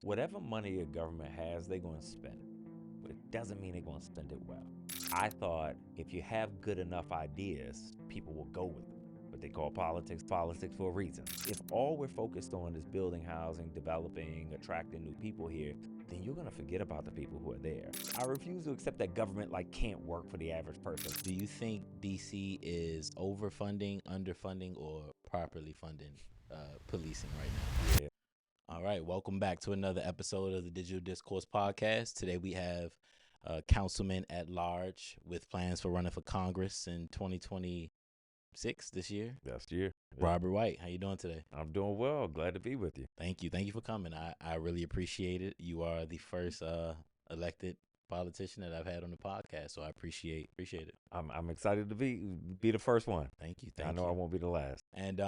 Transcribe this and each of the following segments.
whatever money a government has, they're going to spend it. But it doesn't mean they're going to spend it well. I thought if you have good enough ideas, people will go with them. But they call politics for a reason. If all we're focused on is building housing, developing, attracting new people here, then you're going to forget about the people who are there. I refuse to accept that government can't work for the average person. Do you think DC is overfunding, underfunding, or properly funding policing right now? Yeah. All right, welcome back to another episode of the Digital Discourse podcast. Today we have Councilman at large with plans for running for Congress in 2026 this year. Last year. Robert White, how you doing today? I'm doing well. Glad to be with you. Thank you for coming. I really appreciate it. You are the first elected politician that I've had on the podcast, so I appreciate it. I'm excited to be the first one. Thank you. I know I won't be the last. And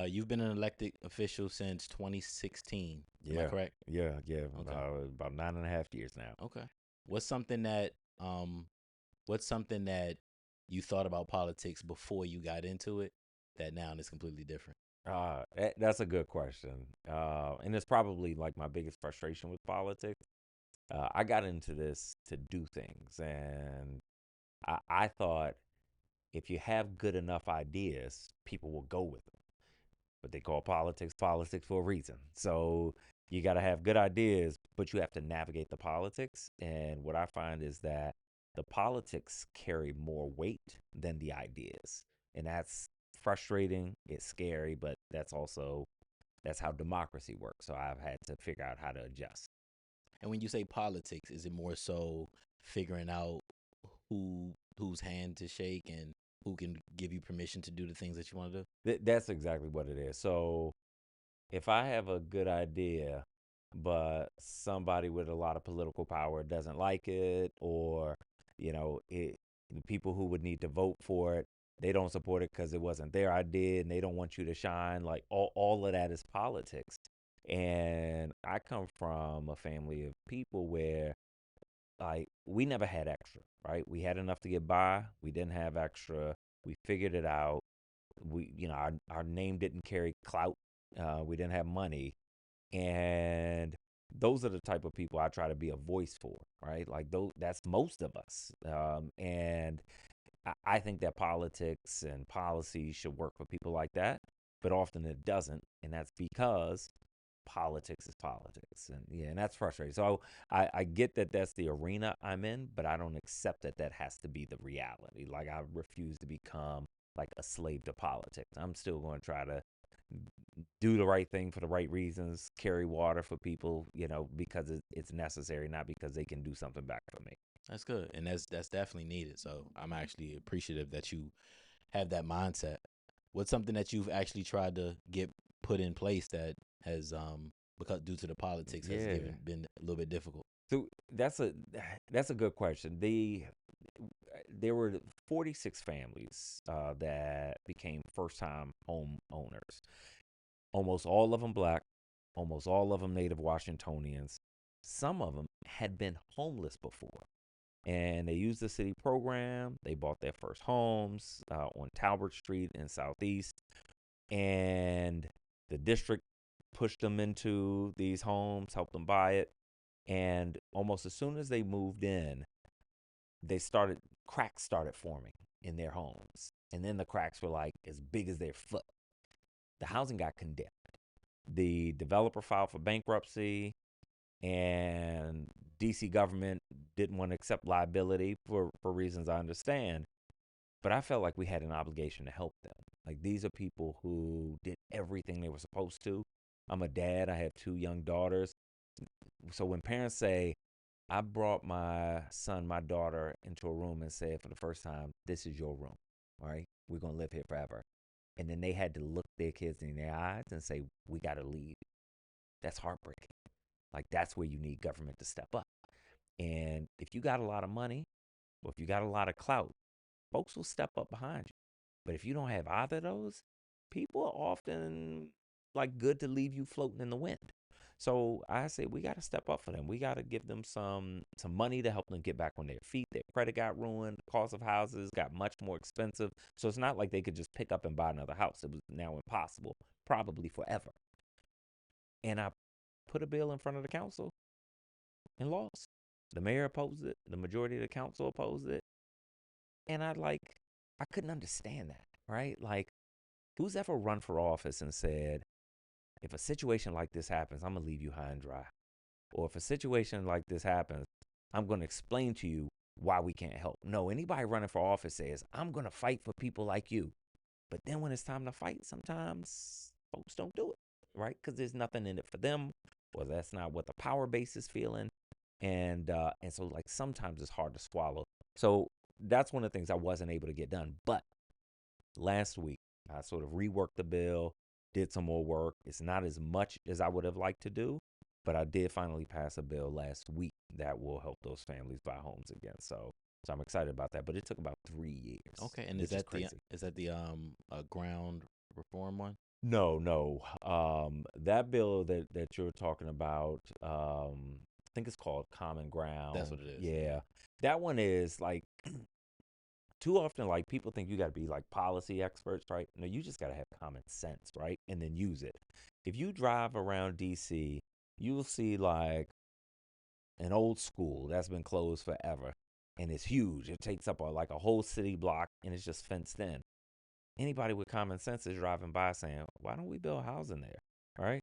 you've been an elected official since 2016. Am I correct? Yeah. Okay. About 9.5 years now. Okay. What's something that you thought about politics before you got into it that now is completely different? That's a good question. And it's probably my biggest frustration with politics. I got into this to do things, and I thought if you have good enough ideas, people will go with them. But they call politics for a reason. So you got to have good ideas, but you have to navigate the politics. And what I find is that the politics carry more weight than the ideas. And that's frustrating. It's scary, but that's how democracy works. So I've had to figure out how to adjust. And when you say politics, is it more so figuring out whose hand to shake and who can give you permission to do the things that you want to do? That's exactly what it is. So if I have a good idea, but somebody with a lot of political power doesn't like it, or the people who would need to vote for it, they don't support it because it wasn't their idea and they don't want you to shine. All of that is politics. And I come from a family of people where we never had extra, right? We had enough to get by. We didn't have extra. We figured it out. Our name didn't carry clout. We didn't have money. And those are the type of people I try to be a voice for, right? That's most of us. And I think that politics and policy should work for people like that, but often it doesn't. And that's because politics is politics, and that's frustrating. So I get that that's the arena I'm in, but I don't accept that has to be the reality. I refuse to become a slave to politics. I'm still going to try to do the right thing for the right reasons, carry water for people, because it's necessary, not because they can do something back for me. That's good, and that's definitely needed. So I'm actually appreciative that you have that mindset. What's something that you've actually tried to get put in place that has because due to the politics has been a little bit difficult? So that's a good question. There were 46 families that became first-time home owners. Almost all of them Black, almost all of them Native Washingtonians. Some of them had been homeless before, and they used the city program. They bought their first homes on Talbot Street in Southeast, and the district pushed them into these homes, helped them buy it. And almost as soon as they moved in, cracks started forming in their homes. And then the cracks were as big as their foot. The housing got condemned. The developer filed for bankruptcy, and DC government didn't want to accept liability for reasons I understand. But I felt like we had an obligation to help them. These are people who did everything they were supposed to. I'm a dad. I have 2 young daughters. So when parents say, I brought my son, my daughter into a room and said for the first time, this is your room, all right? We're going to live here forever. And then they had to look their kids in their eyes and say, we got to leave. That's heartbreaking. That's where you need government to step up. And if you got a lot of money, or if you got a lot of clout, folks will step up behind you. But if you don't have either of those, people are often good to leave you floating in the wind. So I say we got to step up for them. We got to give them some money to help them get back on their feet. Their credit got ruined. The cost of houses got much more expensive. So it's not like they could just pick up and buy another house. It was now impossible, probably forever. And I put a bill in front of the council and lost. The mayor opposed it. The majority of the council opposed it. And I couldn't understand that, right? Like, who's ever run for office and said, if a situation like this happens, I'm going to leave you high and dry. Or if a situation like this happens, I'm going to explain to you why we can't help. No, anybody running for office says, I'm going to fight for people like you. But then when it's time to fight, sometimes folks don't do it, right? Because there's nothing in it for them, or that's not what the power base is feeling. And so like sometimes it's hard to swallow. So that's one of the things I wasn't able to get done. But last week, I sort of reworked the bill, did some more work. It's not as much as I would have liked to do, but I did finally pass a bill last week that will help those families buy homes again. So I'm excited about that. But it took about 3 years. Okay, and which is crazy. is that the ground reform one? No. That bill that you're talking about, I think it's called Common Ground. That's what it is. Yeah. That one is like too often, like people think you got to be like policy experts, right? No, you just got to have common sense, right? And then use it. If you drive around DC, you'll see like an old school that's been closed forever and it's huge. It takes up like a whole city block and it's just fenced in. Anybody with common sense is driving by saying, why don't we build housing there? Right?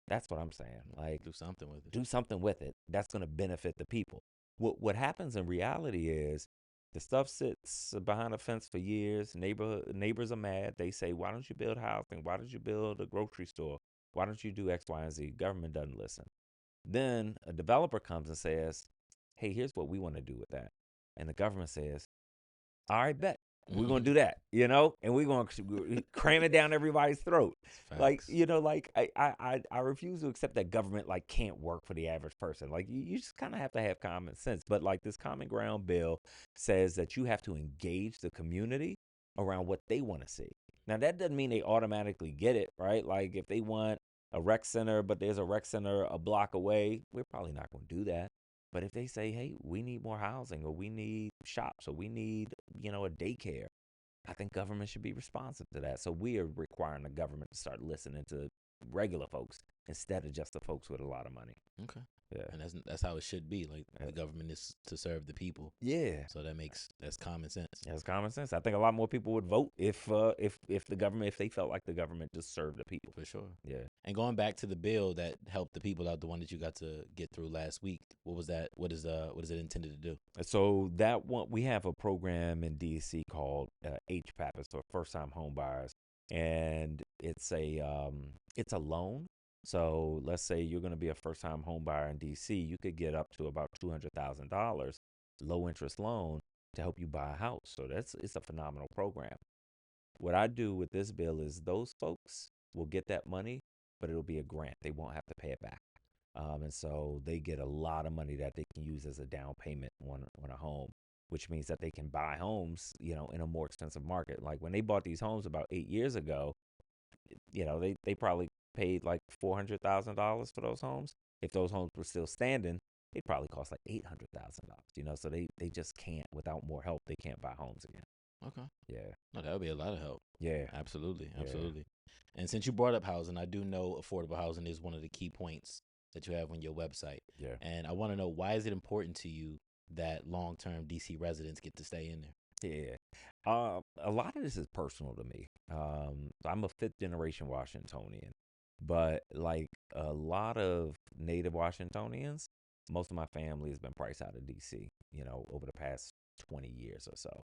That's what I'm saying. Like, Do something with it. do something with it. That's going to benefit the people. What happens in reality is the stuff sits behind a fence for years. Neighbors are mad. They say, why don't you build housing? Why don't you build a grocery store? Why don't you do X, Y, and Z? Government doesn't listen. Then a developer comes and says, hey, here's what we want to do with that. And the government says, all right, bet. We're going to do that, and we're going to cram it down everybody's throat. Like, Facts. like I refuse to accept that government like can't work for the average person. Like you just kind of have to have common sense. But like this common ground bill says that you have to engage the community around what they want to see. Now that doesn't mean they automatically get it, right? Like if they want a rec center, but there's a rec center a block away, we're probably not going to do that. But if they say, hey, we need more housing or we need shops or we need, a daycare, I think government should be responsive to that. So we are requiring the government to start listening to regular folks instead of just the folks with a lot of money. Okay. Yeah. And that's how it should be. Like Yeah. the government is to serve the people. Yeah. So that's common sense. That's common sense. I think a lot more people would vote if they felt like the government just served the people. For sure. Yeah. And going back to the bill that helped the people out, the one that you got to get through last week, what was that? What is it intended to do? So that one, we have a program in DC called HPAP, it's for first time home buyers, and it's a loan. So let's say you're going to be a first time home buyer in DC, you could get up to about $200,000 low interest loan to help you buy a house. So it's a phenomenal program. What I do with this bill is those folks will get that money, but it'll be a grant. They won't have to pay it back. And so they get a lot of money that they can use as a down payment on a home, which means that they can buy homes, in a more expensive market. Like when they bought these homes about 8 years ago, they probably paid like $400,000 for those homes. If those homes were still standing, it probably cost like $800,000. So they just can't, without more help, they can't buy homes again. Okay. Yeah. No, that would be a lot of help. Yeah. Absolutely. Yeah. Absolutely. And since you brought up housing, I do know affordable housing is one of the key points that you have on your website. Yeah. And I want to know, why is it important to you that long-term DC residents get to stay in there? Yeah. A lot of this is personal to me. I'm a fifth generation Washingtonian, but like a lot of native Washingtonians, most of my family has been priced out of DC, over the past 20 years or so.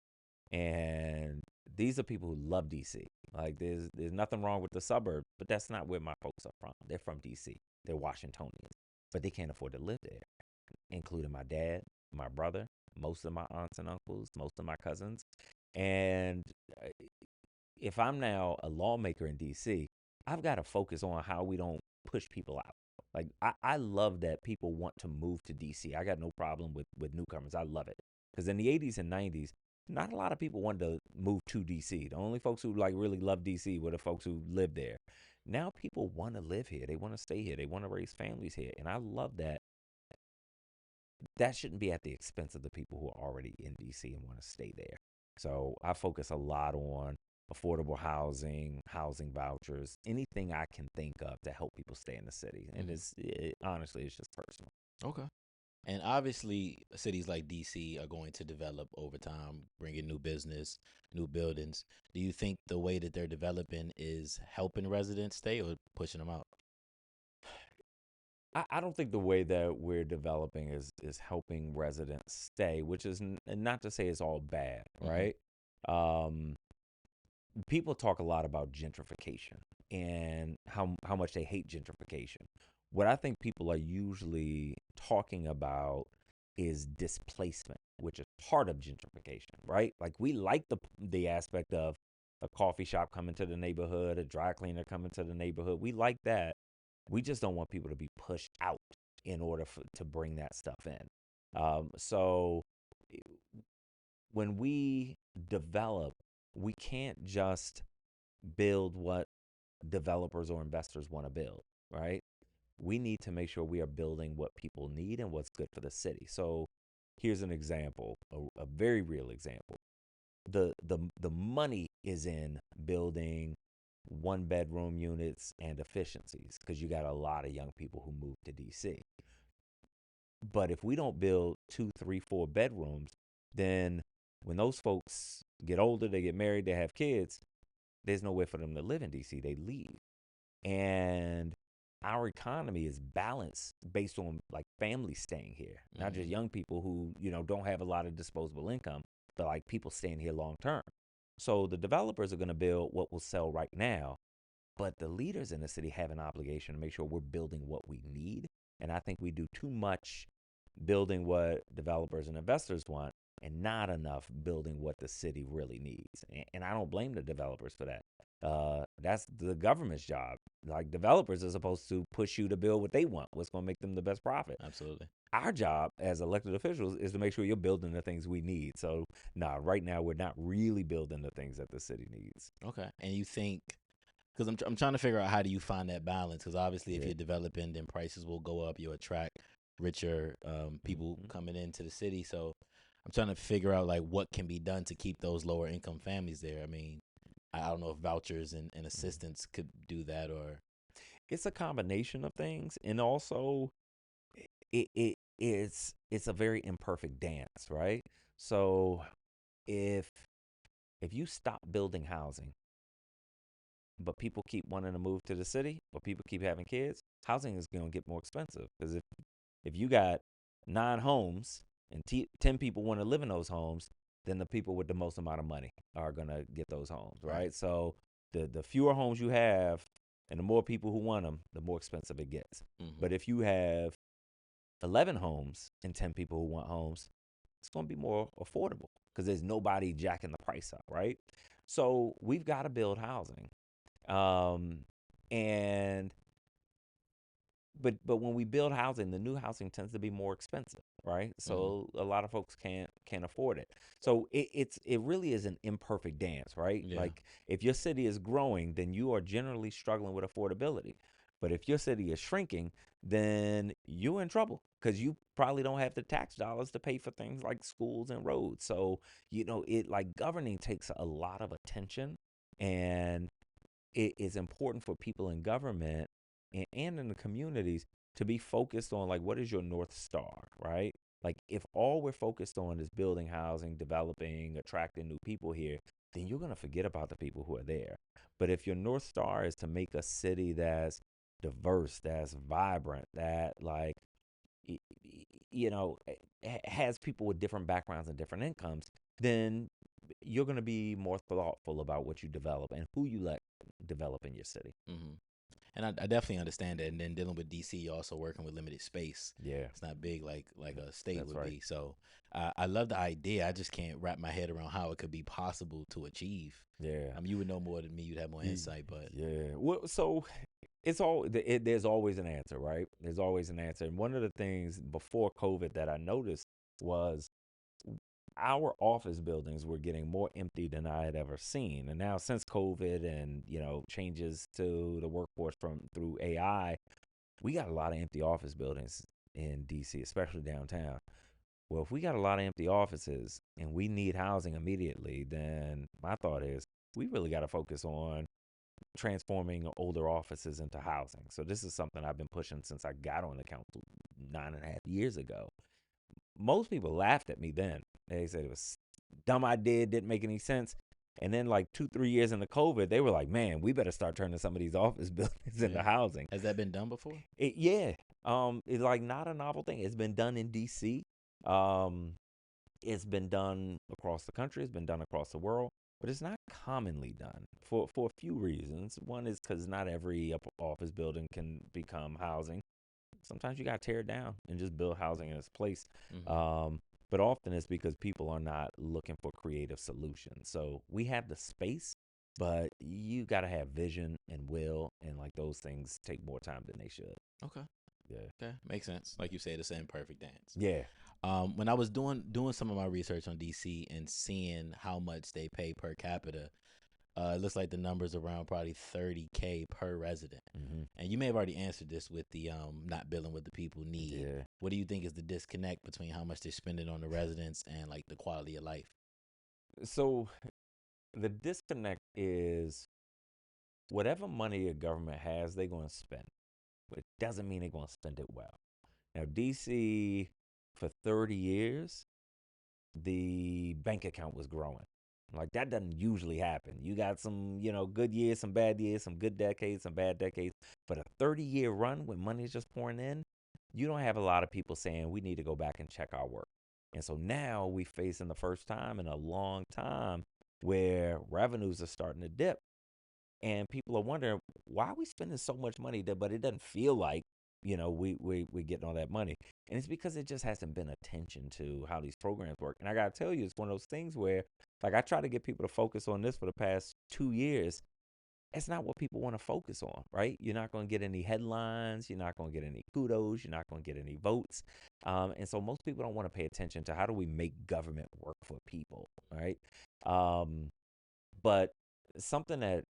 And these are people who love DC. Like there's nothing wrong with the suburb, but that's not where my folks are from. They're from DC. They're Washingtonians, but they can't afford to live there, including my dad, my brother, most of my aunts and uncles, most of my cousins. And if I'm now a lawmaker in DC, I've got to focus on how we don't push people out. Like I love that people want to move to DC. I got no problem with newcomers. I love it. Because in the 80s and 90s, not a lot of people wanted to move to DC. The only folks who like really love DC were the folks who lived there. Now people want to live here. They want to stay here. They want to raise families here. And I love that. That shouldn't be at the expense of the people who are already in DC and want to stay there. So I focus a lot on affordable housing, housing vouchers, anything I can think of to help people stay in the city. And honestly, it's just personal. Okay. And obviously, cities like DC are going to develop over time, bringing new business, new buildings. Do you think the way that they're developing is helping residents stay or pushing them out? I don't think the way that we're developing is helping residents stay, which is not to say it's all bad, Mm-hmm. right? Um, People talk a lot about gentrification and how much they hate gentrification. What I think people are usually talking about is displacement, which is part of gentrification, right? Like we like the aspect of a coffee shop coming to the neighborhood, a dry cleaner coming to the neighborhood. We like that. We just don't want people to be pushed out in order to bring that stuff in. So when we develop, we can't just build what developers or investors want to build, right? We need to make sure we are building what people need and what's good for the city. So here's an example, a very real example. The money is in building one bedroom units and efficiencies because you got a lot of young people who move to DC. But if we don't build two, three, four bedrooms, then when those folks get older, they get married, they have kids, there's nowhere for them to live in DC. They leave. And our economy is balanced based on like families staying here, not just Mm-hmm. young people who, don't have a lot of disposable income, but like people staying here long term. So the developers are going to build what will sell right now, but the leaders in the city have an obligation to make sure we're building what we need. And I think we do too much building what developers and investors want and not enough building what the city really needs. And I don't blame the developers for that. That's the government's job. Like developers are supposed to push you to build what they want, what's going to make them the best profit. Absolutely. Our job as elected officials is to make sure you're building the things we need. So, nah, right now we're not really building the things that the city needs. Okay. And you think, because I'm trying to figure out how do you find that balance? Because obviously, if Yeah. you're developing, then prices will go up. You'll attract richer people Mm-hmm. coming into the city. So I'm trying to figure out like what can be done to keep those lower income families there. I mean, I don't know if vouchers and Mm-hmm. assistance could do that or. It's a combination of things, and also it's a very imperfect dance, right? So if you stop building housing, but people keep wanting to move to the city, but people keep having kids, housing is going to get more expensive because if you got 9 homes and 10 people want to live in those homes, then the people with the most amount of money are going to get those homes, Right. right? So the fewer homes you have and the more people who want them, the more expensive it gets. Mm-hmm. But if you have 11 homes and 10 people who want homes, it's going to be more affordable because there's nobody jacking the price up, right? So we've got to build housing. Um, and but when we build housing, the new housing tends to be more expensive, right? Mm-hmm. So a lot of folks can't afford it. So it really is an imperfect dance, right? Yeah. Like if your city is growing, then you are generally struggling with affordability. But if your city is shrinking, then you're in trouble because you probably don't have the tax dollars to pay for things like schools and roads. So, it like governing takes a lot of attention, and it is important for people in government and in the communities to be focused on like what is your north star, right? Like if all we're focused on is building housing, developing, attracting new people here, then you're going to forget about the people who are there. But if your north star is to make a city that's diverse, that's vibrant, that like has people with different backgrounds and different incomes, then you're going to be more thoughtful about what you develop and who you let develop in your city. Mm-hmm. And I definitely understand that. And then dealing with DC, you're also working with limited space. Yeah, It's not big like a state that's would right. be. So I love the idea. I just can't wrap my head around how it could be possible to achieve. Yeah. You would know more than me. You'd have more Y- insight. But Yeah. Well, so there's always an answer, right? There's always an answer. And one of the things before COVID that I noticed was our office buildings were getting more empty than I had ever seen. And now since COVID and, changes to the workforce from through AI, we got a lot of empty office buildings in DC, especially downtown. Well, if we got a lot of empty offices and we need housing immediately, then my thought is we really got to focus on transforming older offices into housing. So this is something I've been pushing since I got on the council 9.5 years ago. Most people laughed at me then. They said it was a dumb idea, didn't make any sense. And then like 2, 3 years into COVID, they were like, man, we better start turning some of these office buildings into housing. Has that been done before? Yeah. It's like not a novel thing. It's been done in DC. It's been done across the country. It's been done across the world, but it's not commonly done for a few reasons. One is because not every office building can become housing. Sometimes you got to tear it down and just build housing in its place. But often it's because people are not looking for creative solutions. So we have the space, but you got to have vision and will, and like those things take more time than they should. Okay. Yeah. Okay. Makes sense. Like you said, it's an imperfect dance. Yeah. When I was doing some of my research on DC and seeing how much they pay per capita, it looks like the numbers around probably $30K per resident. And you may have already answered this with the not billing what the people need. Yeah. What do you think is the disconnect between how much they're spending on the residents and like the quality of life? So the disconnect is whatever money a government has, they're going to spend. But it doesn't mean they're going to spend it well. Now, DC, for 30 years, the bank account was growing. Like that doesn't usually happen. You got some, good years, some bad years, some good decades, some bad decades. But a 30-year run when money's just pouring in, you don't have a lot of people saying we need to go back and check our work. And so now we facing the first time in a long time where revenues are starting to dip. And people are wondering why are we spending so much money, but it doesn't feel like we getting all that money. And it's because it just hasn't been attention to how these programs work. And I gotta tell you, it's one of those things where like I try to get people to focus on this for the past 2 years. It's not what people want to focus on, right? You're not going to get any headlines. You're not going to get any kudos. You're not going to get any votes. And so most people don't want to pay attention to how do we make government work for people, right? But something that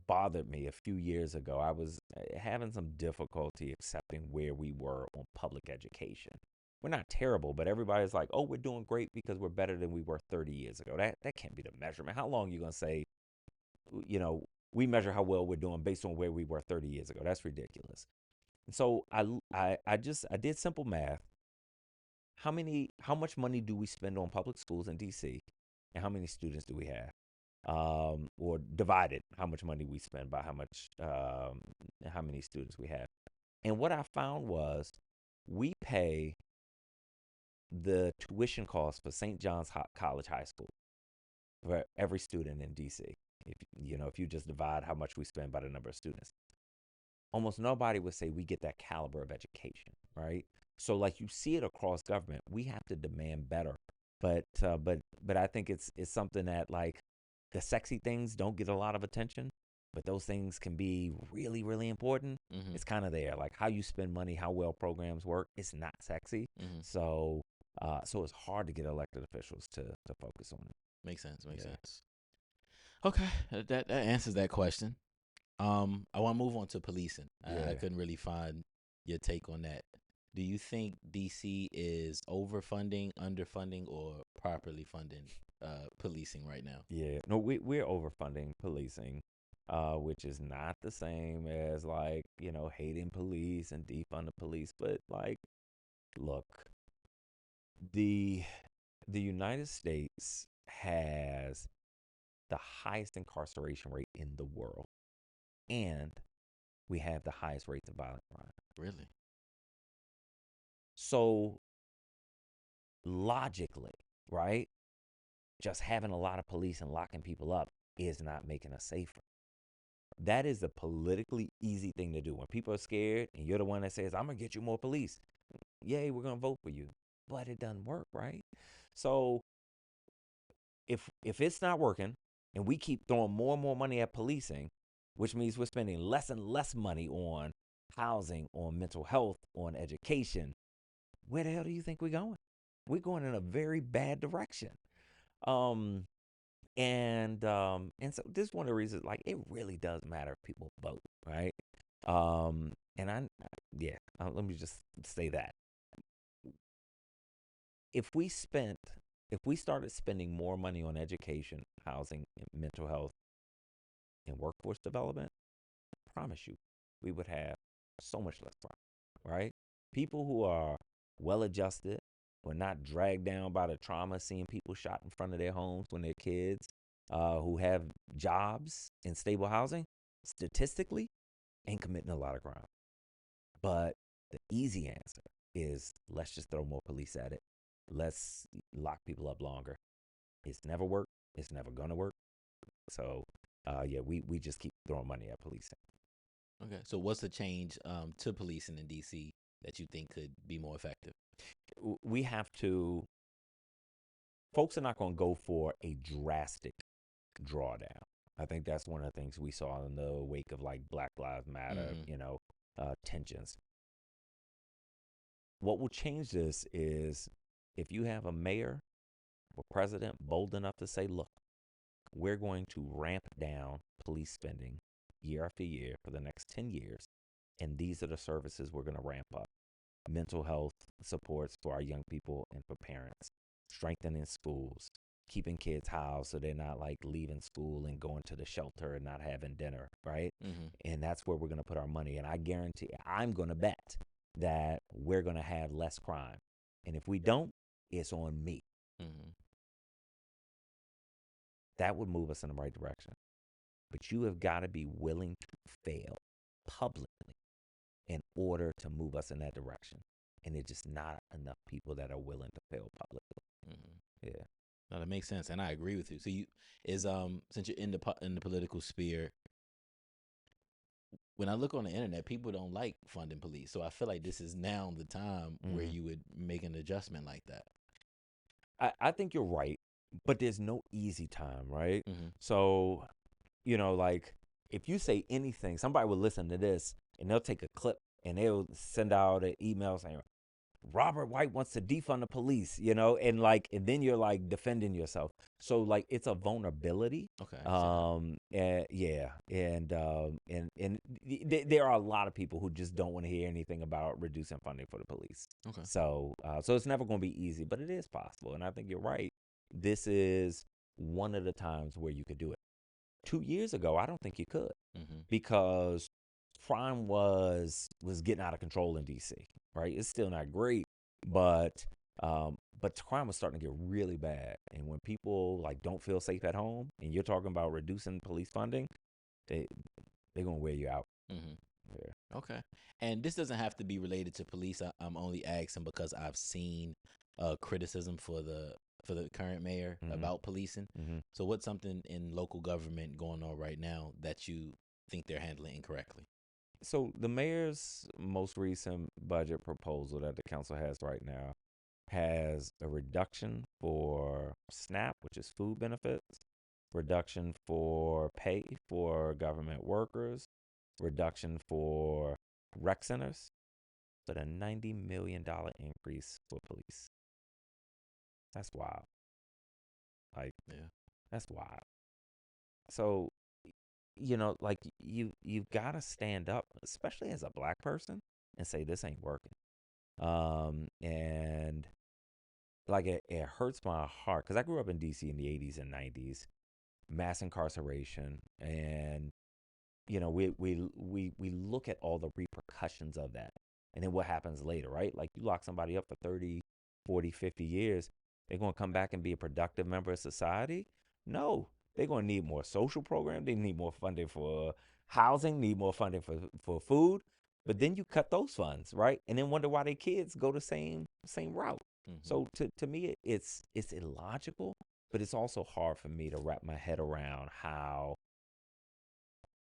bothered me a few years ago, I was having some difficulty accepting where we were on public education. We're not terrible, but everybody's like, oh, we're doing great because we're better than we were 30 years ago. That can't be the measurement. How long are you going to say, we measure how well we're doing based on where we were 30 years ago? That's ridiculous. And so I did simple math. How much money do we spend on public schools in DC, and how many students do we have? Or divided how much money we spend by how many students we have. And what I found was we pay the tuition cost for St. John's College High School for every student in DC. If you just divide how much we spend by the number of students, almost nobody would say we get that caliber of education, right? So like you see it across government, we have to demand better. But I think it's something that like the sexy things don't get a lot of attention, but those things can be really, really important. It's kind of there, like how you spend money, how well programs work. It's not sexy, so it's hard to get elected officials to focus on it. Makes sense. Makes sense. Okay, that answers that question. I want to move on to policing. I couldn't really find your take on that. Do you think DC is overfunding, underfunding, or properly funding policing right now? Yeah, no, we're overfunding policing, which is not the same as like hating police and defund the police, but like, look, the United States has the highest incarceration rate in the world, and we have the highest rates of violent crime. Really? So logically, right, just having a lot of police and locking people up is not making us safer. That is a politically easy thing to do. When people are scared and you're the one that says, I'm going to get you more police, yay, we're going to vote for you. But it doesn't work, right? So if it's not working and we keep throwing more and more money at policing, which means we're spending less and less money on housing, on mental health, on education, where the hell do you think we're going? We're going in a very bad direction. And so this is one of the reasons, like, it really does matter if people vote, right? And let me just say that if we spent If we started spending more money on education, housing, and mental health and workforce development, I promise you, we would have so much less crime, right? People who are well adjusted, who are not dragged down by the trauma, seeing people shot in front of their homes when they're kids, who have jobs in stable housing, statistically, ain't committing a lot of crime. But the easy answer is let's just throw more police at it. Let's lock people up longer. It's never worked. It's never gonna work. So, yeah, we just keep throwing money at policing. Okay. So what's the change to policing in DC that you think could be more effective? We have to. Folks are not going to go for a drastic drawdown. I think that's one of the things we saw in the wake of like Black Lives Matter, tensions. What will change this is if you have a mayor or president bold enough to say, look, we're going to ramp down police spending year after year for the next 10 years. And these are the services we're going to ramp up. Mental health supports for our young people and for parents, strengthening schools, keeping kids housed so they're not like leaving school and going to the shelter and not having dinner, right? And that's where we're going to put our money. And I guarantee, I'm going to bet that we're going to have less crime. And if we don't, it's on me. That would move us in the right direction. But you have got to be willing to fail publicly in order to move us in that direction. And there's just not enough people that are willing to fail publicly. Yeah. No, that makes sense, and I agree with you. So since you're in the political sphere, when I look on the internet, people don't like funding police. So I feel like this is now the time where you would make an adjustment like that. I think you're right, but there's no easy time, right? So, like if you say anything, somebody will listen to this and they'll take a clip and they'll send out an email saying, Robert White wants to defund the police, and then you're like defending yourself. So like it's a vulnerability. Okay. Yeah, and there are a lot of people who just don't want to hear anything about reducing funding for the police. Okay. So it's never going to be easy, but it is possible, and I think you're right. This is one of the times where you could do it. 2 years ago, I don't think you could because crime was getting out of control in DC, right? It's still not great, but crime was starting to get really bad. And when people like don't feel safe at home, and you're talking about reducing police funding, they're gonna wear you out. Yeah. Okay. And this doesn't have to be related to police. I'm only asking because I've seen criticism for the current mayor about policing. So what's something in local government going on right now that you think they're handling incorrectly? So the mayor's most recent budget proposal that the council has right now has a reduction for SNAP, which is food benefits, reduction for pay for government workers, reduction for rec centers, but a $90 million increase for police. That's wild. That's wild. So, like you've got to stand up, especially as a black person, and say this ain't working. And like it hurts my heart because I grew up in DC in the 80s and 90s, mass incarceration, and we look at all the repercussions of that, and then what happens later, right? Like you lock somebody up for 30, 40, 50 years, they're going to come back and be a productive member of society? No, they're going to need more social programs. They need more funding for housing, need more funding for food. But then you cut those funds, right? And then wonder why their kids go the same route. So to me, it's illogical, but it's also hard for me to wrap my head around how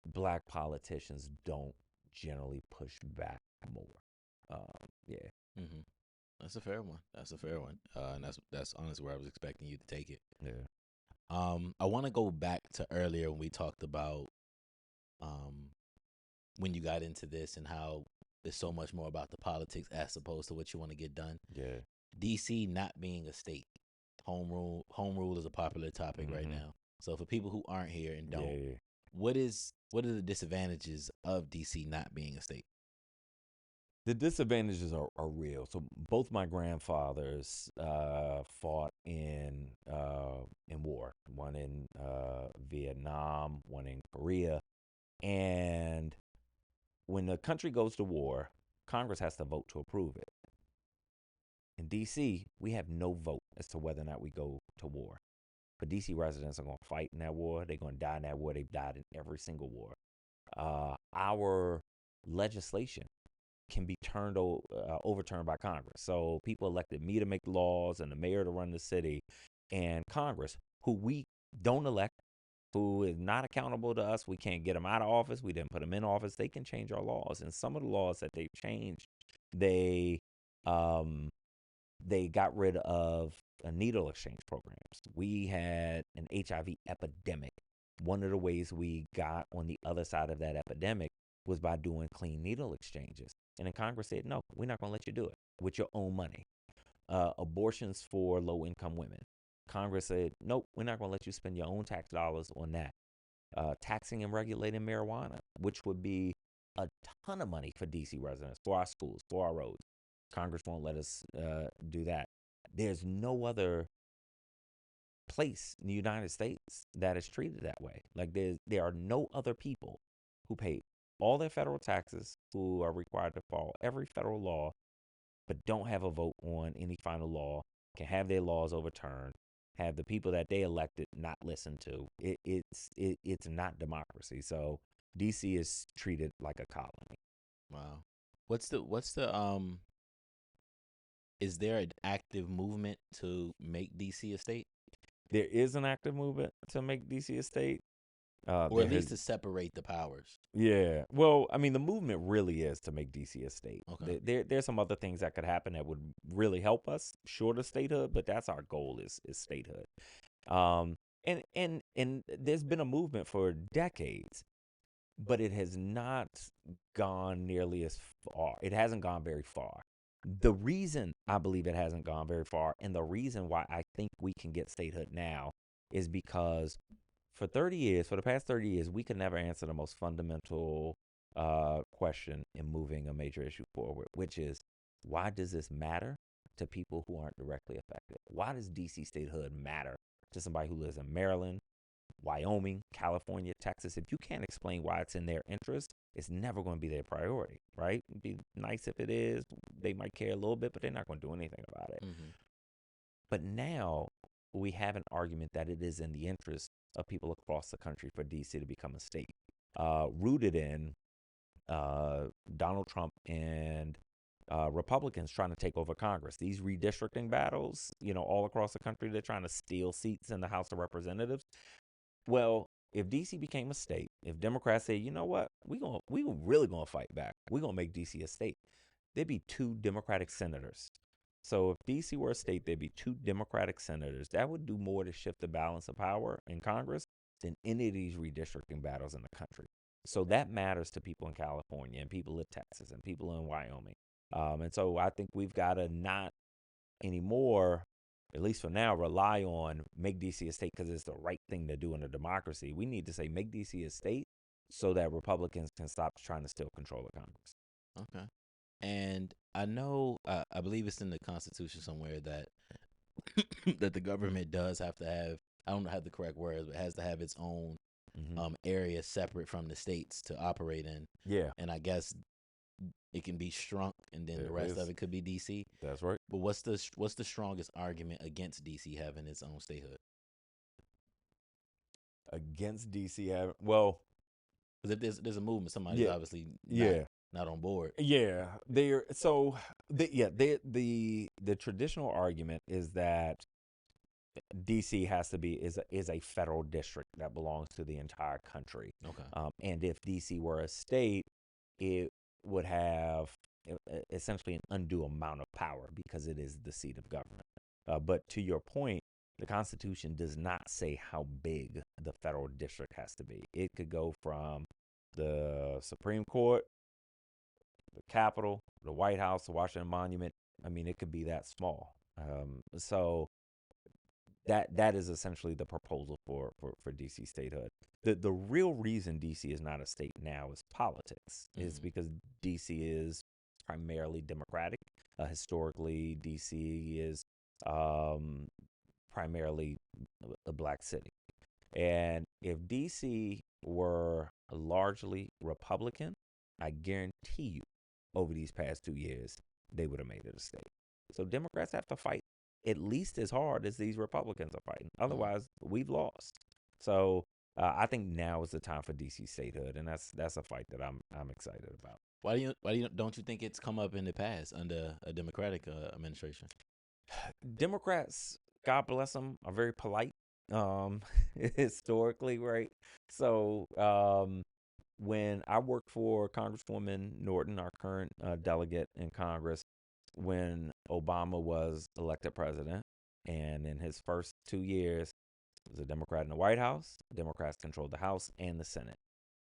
black politicians don't generally push back more. Yeah. That's a fair one. And that's honestly where I was expecting you to take it. Yeah. I want to go back to earlier when we talked about when you got into this and how there's so much more about the politics as opposed to what you want to get done. Yeah. DC not being a state, home rule is a popular topic right now. So for people who aren't here and don't, what are the disadvantages of DC not being a state? The disadvantages are real. So both my grandfathers fought in war. One in Vietnam, one in Korea. And when the country goes to war, Congress has to vote to approve it. In DC, we have no vote as to whether or not we go to war. But DC residents are going to fight in that war. They're going to die in that war. They've died in every single war. Our legislation can be overturned by Congress. So people elected me to make laws and the mayor to run the city, and Congress, who we don't elect, who is not accountable to us. We can't get them out of office. We didn't put them in office. They can change our laws, and some of the laws that they've changed, they um, they got rid of needle exchange programs. We had an HIV epidemic. One of the ways we got on the other side of that epidemic was by doing clean needle exchanges. And then Congress said, no, we're not going to let you do it with your own money. Abortions for low income women. Congress said, nope, we're not going to let you spend your own tax dollars on that. Taxing and regulating marijuana, which would be a ton of money for DC residents, for our schools, for our roads. Congress won't let us do that. There's no other place in the United States that is treated that way. Like there are no other people who pay all their federal taxes, who are required to follow every federal law, but don't have a vote on any final law, can have their laws overturned, have the people that they elected not listened to. It's not democracy. So DC is treated like a colony. Wow. What's the is there an active movement to make DC a state? There is an active movement to make DC a state. Or at least to separate the powers. Yeah. Well, I mean, the movement really is to make DC a state. Okay. There's some other things that could happen that would really help us short of statehood, but that's our goal is statehood. Um, and there's been a movement for decades, but it has not gone nearly as far. It hasn't gone very far. The reason I believe it hasn't gone very far, and the reason why I think we can get statehood now, is because for 30 years, for the past 30 years, we could never answer the most fundamental question in moving a major issue forward, which is, why does this matter to people who aren't directly affected? Why does DC statehood matter to somebody who lives in Maryland, Wyoming, California, Texas? If you can't explain why it's in their interest, it's never going to be their priority, right? It'd be nice if it is. They might care a little bit, but they're not going to do anything about it. Mm-hmm. But now we have an argument that it is in the interest of people across the country for DC to become a state, rooted in Donald Trump and Republicans trying to take over Congress. These redistricting battles, all across the country, they're trying to steal seats in the House of Representatives. Well, if DC became a state, if Democrats say, you know what, we really gonna fight back. We're gonna make DC a state. There'd be 2 Democratic senators. So if DC were a state, there'd be 2 Democratic senators. That would do more to shift the balance of power in Congress than any of these redistricting battles in the country. So that matters to people in California and people in Texas and people in Wyoming. And so I think we've got to not anymore, at least for now, rely on make DC a state because it's the right thing to do in a democracy. We need to say make DC a state so that Republicans can stop trying to steal control of Congress. Okay. And I know, I believe it's in the Constitution somewhere that that the government does have to have, I don't have the correct words, but has to have its own area separate from the states to operate in. Yeah. And I guess it can be shrunk, and then the rest of it could be DC. That's right. But what's the strongest argument against DC having its own statehood? Against DC having, well, Because if there's a movement, somebody's obviously not on board. Yeah, the traditional argument is that DC has to be is a federal district that belongs to the entire country. Okay. And if DC were a state, it would have essentially an undue amount of power because it is the seat of government. But to your point, the Constitution does not say how big the federal district has to be. It could go from the Supreme Court, the Capitol, the White House, the Washington Monument. I mean, it could be that small. So that is essentially the proposal for DC statehood. The real reason DC is not a state now is politics. Is because DC is primarily Democratic. Historically, DC is um, primarily a black city. And if DC were largely Republican, I guarantee you over these past 2 years, they would have made it a state. So Democrats have to fight at least as hard as these Republicans are fighting. Mm. Otherwise, we've lost. So I think now is the time for DC statehood, and that's a fight that I'm excited about. Why do you don't you think it's come up in the past under a Democratic administration? Democrats, God bless them, are very polite. Um, historically, right? So when I worked for Congresswoman Norton, our current delegate in Congress, when Obama was elected president, and in his first 2 years, it was a Democrat in the White House. Democrats controlled the House and the Senate,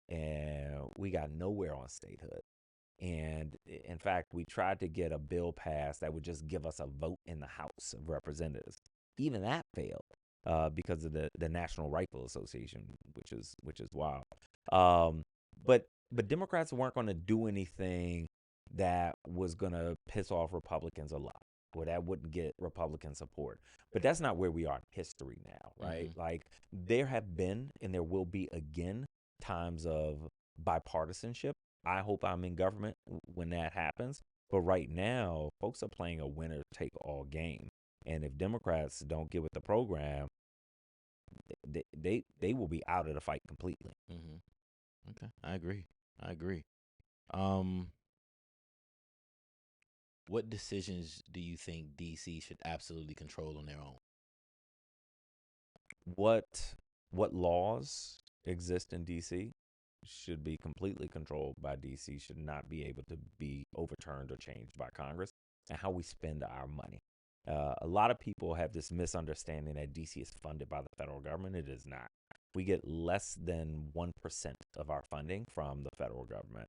and we got nowhere on statehood. And in fact, we tried to get a bill passed that would just give us a vote in the House of Representatives. Even that failed because of the National Rifle Association, which is wild. Um, but Democrats weren't going to do anything that was going to piss off Republicans a lot, or that wouldn't get Republican support. But that's not where we are in history now, right? Mm-hmm. Like there have been and there will be again times of bipartisanship. I hope I'm in government when that happens. But right now, folks are playing a winner take all game. And if Democrats don't get with the program, they will be out of the fight completely. Mm-hmm. Okay, I agree. I agree. Um, what decisions do you think DC should absolutely control on their own? What laws exist in DC should be completely controlled by DC, should not be able to be overturned or changed by Congress, and how we spend our money. A lot of people have this misunderstanding that DC is funded by the federal government. It is not. We get less than 1% of our funding from the federal government.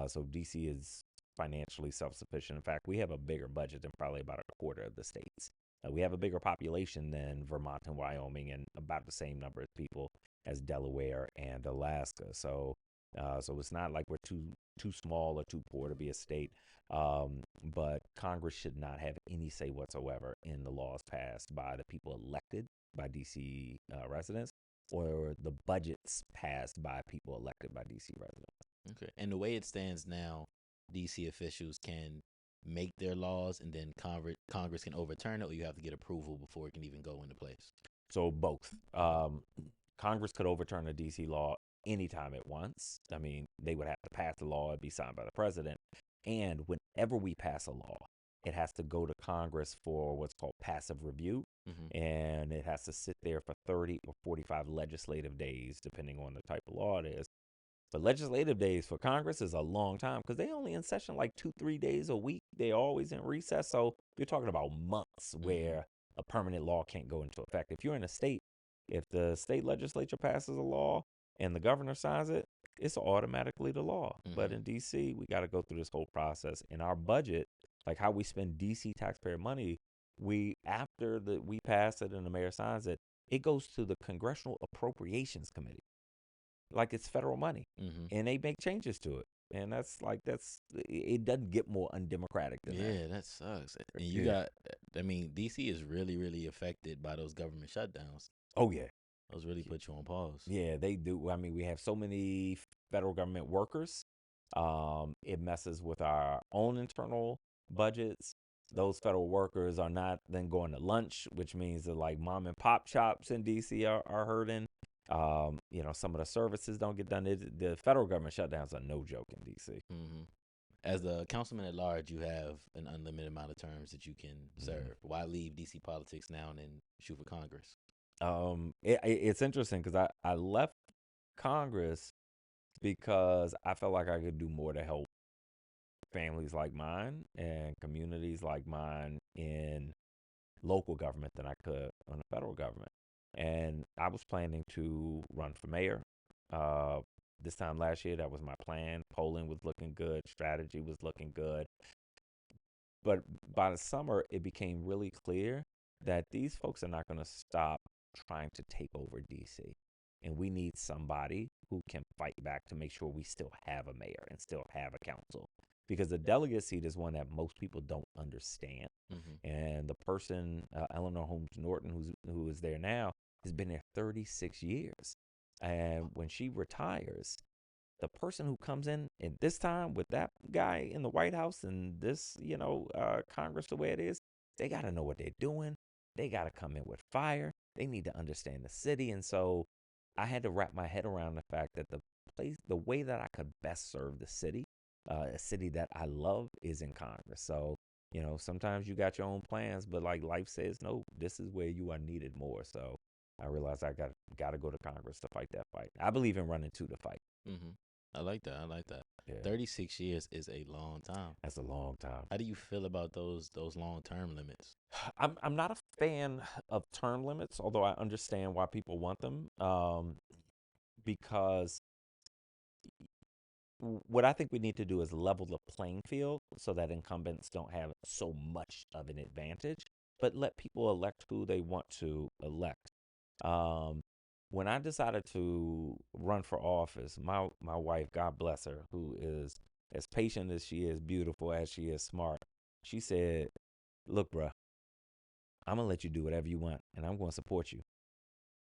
So DC is financially self sufficient. In fact, we have a bigger budget than probably about a quarter of the states. We have a bigger population than Vermont and Wyoming, and about the same number of people as Delaware and Alaska. So it's not like we're too small or too poor to be a state. But Congress should not have any say whatsoever in the laws passed by the people elected by DC residents, or the budgets passed by people elected by DC residents. Okay. And the way it stands now, DC officials can make their laws and then Congress can overturn it, or you have to get approval before it can even go into place. So both. Congress could overturn a DC law anytime it wants. I mean, they would have to pass the law and be signed by the president. And whenever we pass a law, it has to go to Congress for what's called passive review. Mm-hmm. And it has to sit there for 30 or 45 legislative days, depending on the type of law it is. But legislative days for Congress is a long time because they only in session like 2, 3 days a week. They're always in recess. So you're talking about months Mm-hmm. where a permanent law can't go into effect. If you're in a state, if the state legislature passes a law and the governor signs it, it's automatically the law. But Mm-hmm. in DC, we got to go through this whole process. In our budget, like how we spend DC taxpayer money, we after we pass it and the mayor signs it, it goes to the Congressional Appropriations Committee like it's federal money, Mm-hmm. and they make changes to it. And that's it doesn't get more undemocratic than that. Yeah, that sucks. And you Yeah. got, I mean, DC is really, really affected by those government shutdowns. Oh yeah. Those really put you on pause. Yeah, they do. I mean, we have so many federal government workers. It messes with our own internal budgets. Those federal workers are not then going to lunch, which means that like mom and pop shops in DC are hurting. Some of the services don't get done. The federal government shutdowns are no joke in DC. Mm-hmm. As the councilman at large, you have an unlimited amount of terms that you can Mhm. serve. Why leave DC politics now and then shoot for Congress? It's interesting because I left Congress because I felt like I could do more to help families like mine and communities like mine in local government than I could on the federal government. And I was planning to run for mayor. Uh, this time last year, that was my plan. Polling was looking good, strategy was looking good. But by the summer, it became really clear that these folks are not going to stop trying to take over DC. And we need somebody who can fight back to make sure we still have a mayor and still have a council. because the delegate seat is one that most people don't understand. Mm-hmm. And the person, Eleanor Holmes Norton, who is there now, has been there 36 years. And when she retires, the person who comes in at this time with that guy in the White House and this, Congress the way it is, they got to know what they're doing. They got to come in with fire. They need to understand the city. And so I had to wrap my head around the fact that the way that I could best serve the city, a city that I love, is in Congress. So, sometimes you got your own plans, but like life says, no, this is where you are needed more. So I realized I got to go to Congress to fight that fight. I believe in running to the fight. Mm-hmm. I like that. I like that. Yeah. 36 years is a long time. That's a long time. How do you feel about those long term limits? I'm not a fan of term limits, although I understand why people want them. Because what I think we need to do is level the playing field so that incumbents don't have so much of an advantage, but let people elect who they want to elect. Um, when I decided to run for office, my wife, God bless her, who is as patient as she is, beautiful as she is, smart, she said, "Look, bruh, I'm gonna let you do whatever you want, and I'm gonna support you.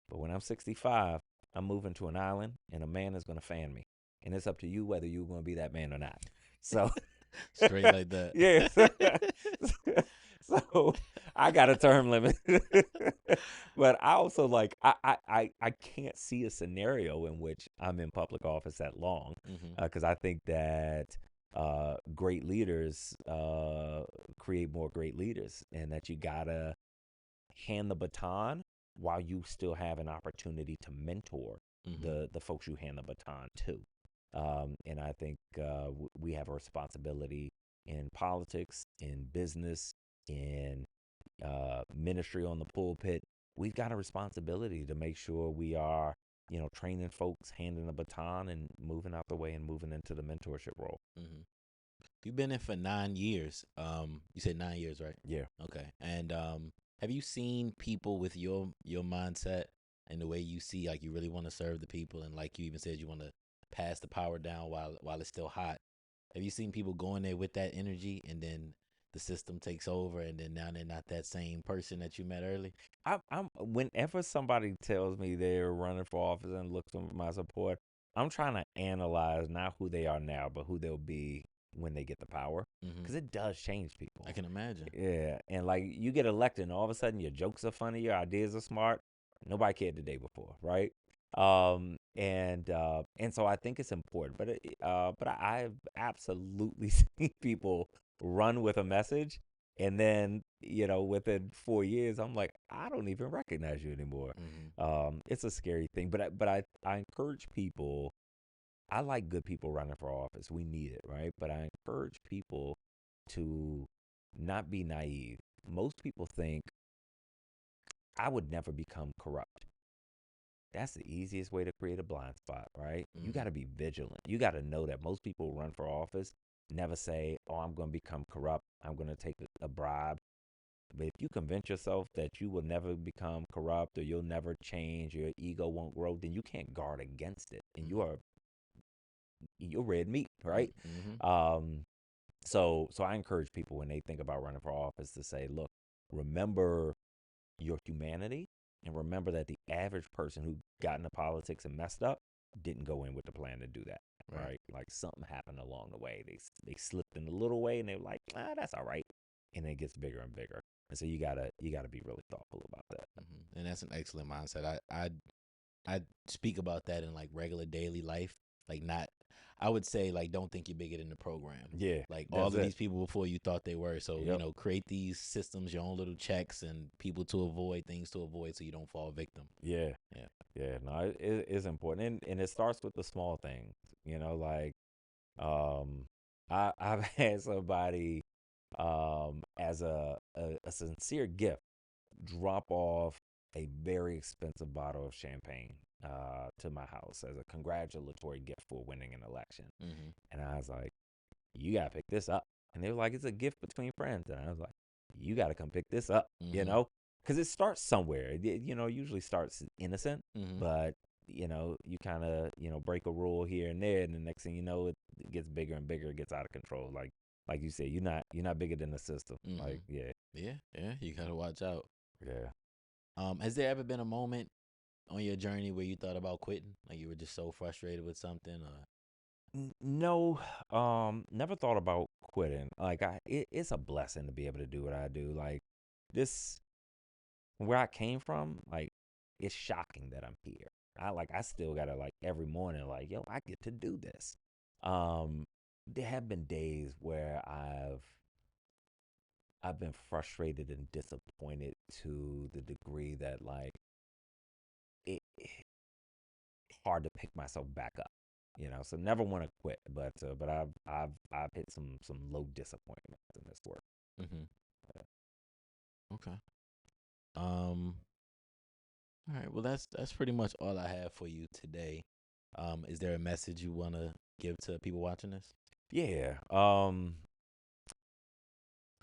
But when I'm 65, I'm moving to an island, and a man is gonna fan me, and it's up to you whether you're gonna be that man or not." So Straight like that. yeah. So I got a term limit. But I also I can't see a scenario in which I'm in public office that long, Mm-hmm. because I think that great leaders create more great leaders, and that you gotta hand the baton while you still have an opportunity to mentor Mm-hmm. the folks you hand the baton to. And I think we have a responsibility in politics, in business, in ministry on the pulpit. We've got a responsibility to make sure we are, training folks, handing the baton, and moving out the way and moving into the mentorship role. Mm-hmm. You've been in for 9 years. You said 9 years, right? Yeah. Okay. And have you seen people with your mindset and the way you see, like, you really want to serve the people, and like you even said, you want to pass the power down while it's still hot? Have you seen people going there with that energy, and then the system takes over, and then now they're not that same person that you met early? I'm whenever somebody tells me they're running for office and looks for my support, I'm trying to analyze not who they are now, but who they'll be when they get the power, Mm-hmm. because it does change people. I can imagine. Yeah, and like you get elected, and all of a sudden your jokes are funny, your ideas are smart. Nobody cared the day before, right? And so I think it's important, but I've absolutely seen people run with a message, and then within 4 years, I'm like, I don't even recognize you anymore. Mm-hmm. It's a scary thing, but I encourage people. I like good people running for office. We need it, right? But I encourage people to not be naive. Most people think I would never become corrupt. That's the easiest way to create a blind spot, right? You got Mm-hmm. to be vigilant. You got to know that most people who run for office never say, "Oh, I'm going to become corrupt. I'm going to take a bribe." But if you convince yourself that you will never become corrupt, or you'll never change, your ego won't grow, then you can't guard against it, and you're red meat, right? Mm-hmm. Um, so I encourage people when they think about running for office to say, look, remember your humanity, and remember that the average person who got into politics and messed up didn't go in with the plan to do that, Right. right? Like something happened along the way. They slipped in a little way, and they were like, that's all right, and it gets bigger and bigger. And so you gotta be really thoughtful about that. Mm-hmm. And that's an excellent mindset. I speak about that in like regular daily life. Like, not, I would say, like, don't think you're bigger than the program. Yeah, Like, all that's of it. these people before you thought they were. So, Yep. create these systems, your own little checks and people to avoid, things to avoid, so you don't fall victim. Yeah. Yeah. Yeah. No, it is important, and it starts with the small things. Like um, I've had somebody as a sincere gift drop off a very expensive bottle of champagne to my house as a congratulatory gift for winning an election. Mm-hmm. And I was like, you got to pick this up. And they were like, it's a gift between friends. And I was like, you got to come pick this up, Mm-hmm. because it starts somewhere. It usually starts innocent, Mm-hmm. but you kind of, break a rule here and there, and the next thing you know, it gets bigger and bigger. It gets out of control. Like you said, you're not bigger than the system. Mm-hmm. Like, yeah, Yeah. You gotta watch out. yeah. Has there ever been a moment on your journey where you thought about quitting? Like you were just so frustrated with something, or No, never thought about quitting. Like, it's a blessing to be able to do what I do. Like, this, where I came from, like, it's shocking that I'm here. I still gotta, like, every morning, like, yo, I get to do this. Um, there have been days where I've been frustrated and disappointed to the degree that, like, it's hard to pick myself back up. So never want to quit, but I've hit some low disappointments in this work. mm-hmm. Okay. Um. All right. Well, that's pretty much all I have for you today. Is there a message you want to give to people watching this? Yeah.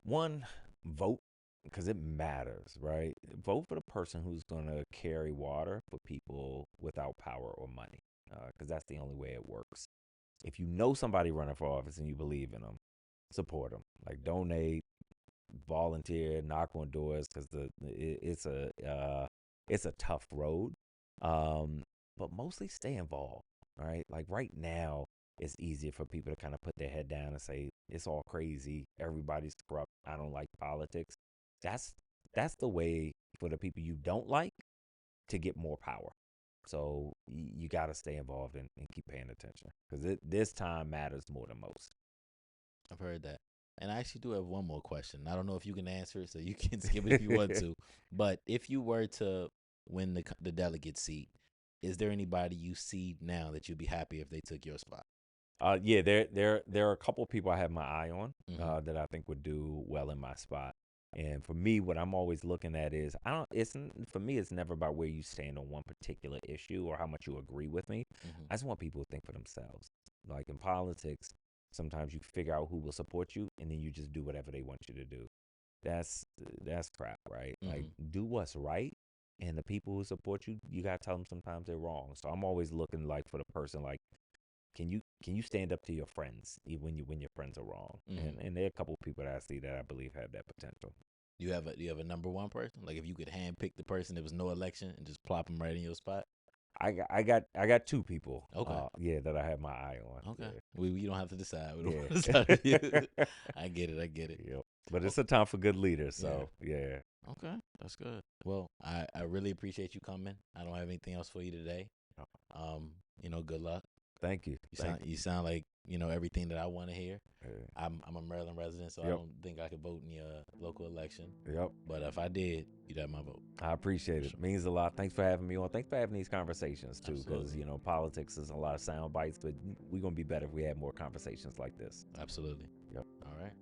One, vote, because it matters, right? Vote for the person who's gonna carry water for people without power or money, because that's the only way it works. If you know somebody running for office and you believe in them, support them. Like, donate, volunteer, knock on doors, because it's a tough road. But mostly stay involved. Right, like right now, it's easier for people to kind of put their head down and say it's all crazy, everybody's corrupt, I don't like politics. That's that's the way for the people you don't like to get more power. So you got to stay involved and keep paying attention, because this time matters more than most. I've heard that. And I actually do have one more question. I don't know if you can answer it, so you can skip it if you want to. But if you were to win the delegate seat, is there anybody you see now that you'd be happy if they took your spot? Yeah, there are a couple of people I have my eye on, Mm-hmm. that I think would do well in my spot. And for me, what I'm always looking at is, I don't. For me, it's never about where you stand on one particular issue or how much you agree with me. Mm-hmm. I just want people to think for themselves. Like in politics, sometimes you figure out who will support you, and then you just do whatever they want you to do. That's crap, right? Like, Mm-hmm. do what's right, and the people who support you, you gotta tell them sometimes they're wrong. So I'm always looking, like, for the person, like, can you stand up to your friends even when your friends are wrong? Mm-hmm. And there are a couple of people that I see that I believe have that potential. Do you have a number one person? Like if you could handpick the person, there was no election, and just plop them right in your spot. I got two people, Okay. yeah, that I have my eye on. Okay. We don't have to decide. We don't Yeah, want to decide. yeah. I get it. I get it. Yep. But Oh, it's a time for good leaders, yeah. so yeah. Okay. That's good. Well, I really appreciate you coming. I don't have anything else for you today. Um, good luck. Thank you. You Thank sound you sound like everything that I want to hear. you. I'm a Maryland resident, so I Yep. don't think I could vote in your local election. Yep. But if I did, you'd have my vote. I appreciate For it. sure. Means a lot. Thanks for having me on. Thanks for having these conversations too, because Absolutely. politics is a lot of sound bites, but we're gonna be better if we have more conversations like this. Absolutely. Yep. All right.